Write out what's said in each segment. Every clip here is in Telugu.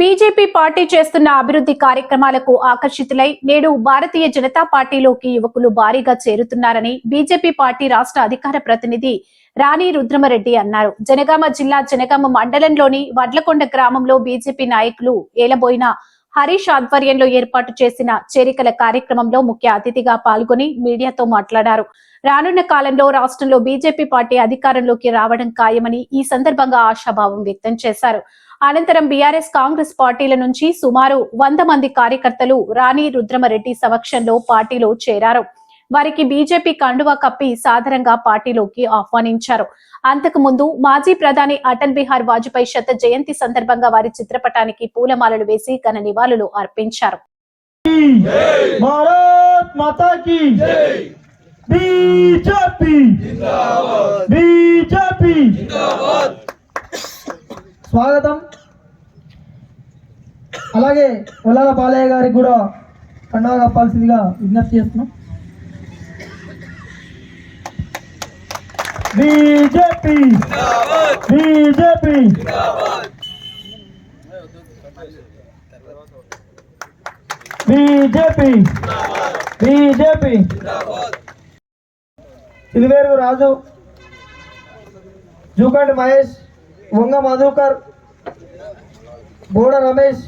బీజేపీ పార్టీ చేస్తున్న అభివృద్ధి కార్యక్రమాలకు ఆకర్షితులై నేడు భారతీయ జనతా పార్టీలోకి యువకులు భారీగా చేరుతున్నారని బీజేపీ పార్టీ రాష్ట్ర అధికార ప్రతినిధి రాణి రుద్రమరెడ్డి అన్నారు. జనగామ జిల్లా జనగామ మండలంలోని వడ్లకొండ గ్రామంలో బీజేపీ నాయకులు ఏలబోయిన హరీష్ ఆధ్వర్యంలో ఏర్పాటు చేసిన చేరికల కార్యక్రమంలో ముఖ్య అతిథిగా పాల్గొని మీడియాతో మాట్లాడారు. రానున్న కాలంలో రాష్ట్రంలో బీజేపీ పార్టీ అధికారంలోకి రావడం ఖాయమని ఈ సందర్భంగా ఆశాభావం వ్యక్తం చేశారు. అనంతరం బీఆర్ఎస్ కాంగ్రెస్ పార్టీల నుంచి సుమారు 100 మంది కార్యకర్తలు రాణి రుద్రమరెడ్డి సమక్షంలో పార్టీలో చేరారు. వారికి బీజేపీ కండువా కప్పి సాదరంగా పార్టీలోకి ఆహ్వానించారు. అంతకు ముందు మాజీ ప్రధాని అటల్ బిహారీ వాజ్పేయి శత జయంతి సందర్భంగా వారి చిత్రపటానికి పూలమాలలు వేసి ఘన నివాళులు అర్పించారు. స్వాగతం. అలాగే ఒల్లాల బాలయ్య గారికి కూడా కండువా కప్పాల్సిందిగా విజ్ఞప్తి చేస్తున్నాం. బీజేపీ బీజేపీ బీజేపీ బీజేపీ తిరువేరు రాజు, జూకంటి మహేష్, వంగ మధుకర్, బోడ రమేష్,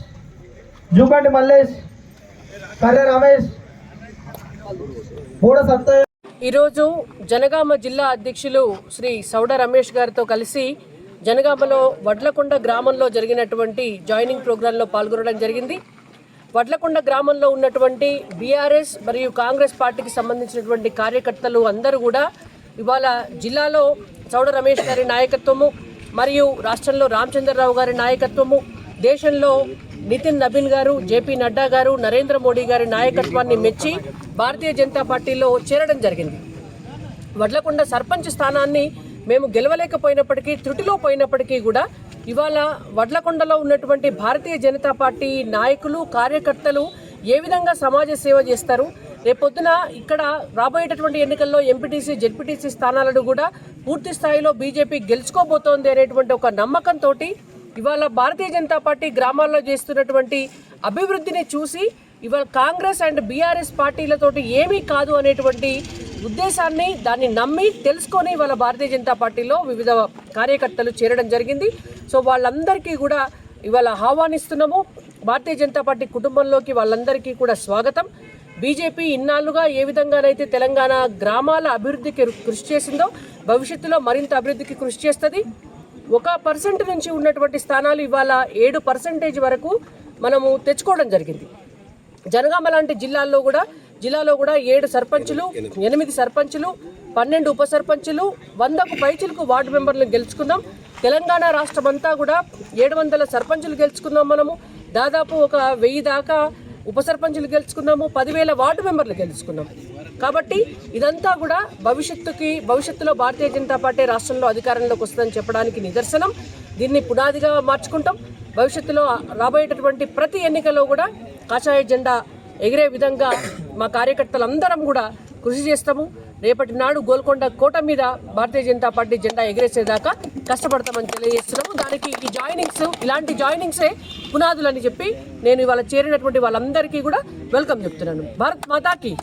జూకంటి మల్లేష్, కర్రె రమేష్, బోడ సత్తయ్య. ఈరోజు జనగామ జిల్లా అధ్యక్షులు శ్రీ సౌడ రమేష్ గారితో కలిసి జనగామలో వడ్లకొండ గ్రామంలో జరిగినటువంటి జాయినింగ్ ప్రోగ్రాంలో పాల్గొనడం జరిగింది. వడ్లకొండ గ్రామంలో ఉన్నటువంటి బీఆర్ఎస్ మరియు కాంగ్రెస్ పార్టీకి సంబంధించినటువంటి కార్యకర్తలు అందరూ కూడా ఇవాళ జిల్లాలో సౌడ రమేష్ గారి నాయకత్వము మరియు రాష్ట్రంలో రామచంద్రరావు గారి నాయకత్వము, దేశంలో నితిన్ నబీన్ గారు, జేపీ నడ్డా గారు, నరేంద్ర మోడీ గారి నాయకత్వాన్ని మెచ్చి భారతీయ జనతా పార్టీలో చేరడం జరిగింది. వడ్లకొండ సర్పంచ్ స్థానాన్ని మేము గెలవలేకపోయినప్పటికీ, త్రుటిలో పోయినప్పటికీ కూడా ఇవాళ వడ్లకొండలో ఉన్నటువంటి భారతీయ జనతా పార్టీ నాయకులు, కార్యకర్తలు ఏ విధంగా సమాజ సేవ చేస్తారు, రేపొద్దున ఇక్కడ రాబోయేటటువంటి ఎన్నికల్లో ఎంపీటీసీ, జెడ్పీటీసీ స్థానాలను కూడా పూర్తి స్థాయిలో బీజేపీ గెలుచుకోబోతోంది అనేటువంటి ఒక నమ్మకంతో ఇవాళ భారతీయ జనతా పార్టీ గ్రామాల్లో చేస్తున్నటువంటి అభివృద్ధిని చూసి ఇవాళ కాంగ్రెస్ అండ్ బీఆర్ఎస్ పార్టీలతోటి ఏమీ కాదు అనేటువంటి ఉద్దేశాన్ని, దాన్ని నమ్మి తెలుసుకొని ఇవాళ భారతీయ జనతా పార్టీలో వివిధ కార్యకర్తలు చేరడం జరిగింది. సో వాళ్ళందరికీ కూడా ఇవాళ ఆహ్వానిస్తున్నాము. భారతీయ జనతా పార్టీ కుటుంబంలోకి వాళ్ళందరికీ కూడా స్వాగతం. బీజేపీ ఇన్నాళ్లుగా ఏ విధంగానైతే తెలంగాణ గ్రామాల అభివృద్ధికి కృషి చేసిందో భవిష్యత్తులో మరింత అభివృద్ధికి కృషి చేస్తుంది. 1% నుంచి ఉన్నటువంటి స్థానాలు ఇవాళ 7% వరకు మనము తెచ్చుకోవడం జరిగింది. జనగామ లాంటి జిల్లాలో కూడా 7 సర్పంచులు, 8 సర్పంచులు, 12 ఉప సర్పంచులు, 100కు పైచిలకు వార్డు మెంబర్లను గెలుచుకున్నాం. తెలంగాణ రాష్ట్రం అంతా కూడా 700 సర్పంచులు గెలుచుకున్నాం. మనము దాదాపు ఒక 1000 దాకా ఉప సర్పంచులు గెలుచుకున్నాము, 10,000 వార్డు మెంబర్లు గెలుచుకున్నాం. కాబట్టి ఇదంతా కూడా భవిష్యత్తులో భారతీయ జనతా పార్టీ రాష్ట్రంలో అధికారంలోకి వస్తుందని చెప్పడానికి నిదర్శనం. దీన్ని పునాదిగా మార్చుకుంటాం. భవిష్యత్తులో రాబోయేటటువంటి ప్రతి ఎన్నికల్లో కూడా కాషాయ జెండా ఎగిరే విధంగా మా కార్యకర్తలందరం కూడా కృషి చేస్తాము. రేపటి నాడు గోల్కొండ కోట మీద భారతీయ జనతా పార్టీ జెండా ఎగిరేసేదాకా కష్టపడతామని తెలియజేస్తున్నాము. దానికి ఇలాంటి జాయినింగ్సే పునాదులని చెప్పి నేను ఇవాళ చేరినటువంటి వాళ్ళందరికీ కూడా వెల్కమ్ చెప్తున్నాను. భారత్ మాతాకి.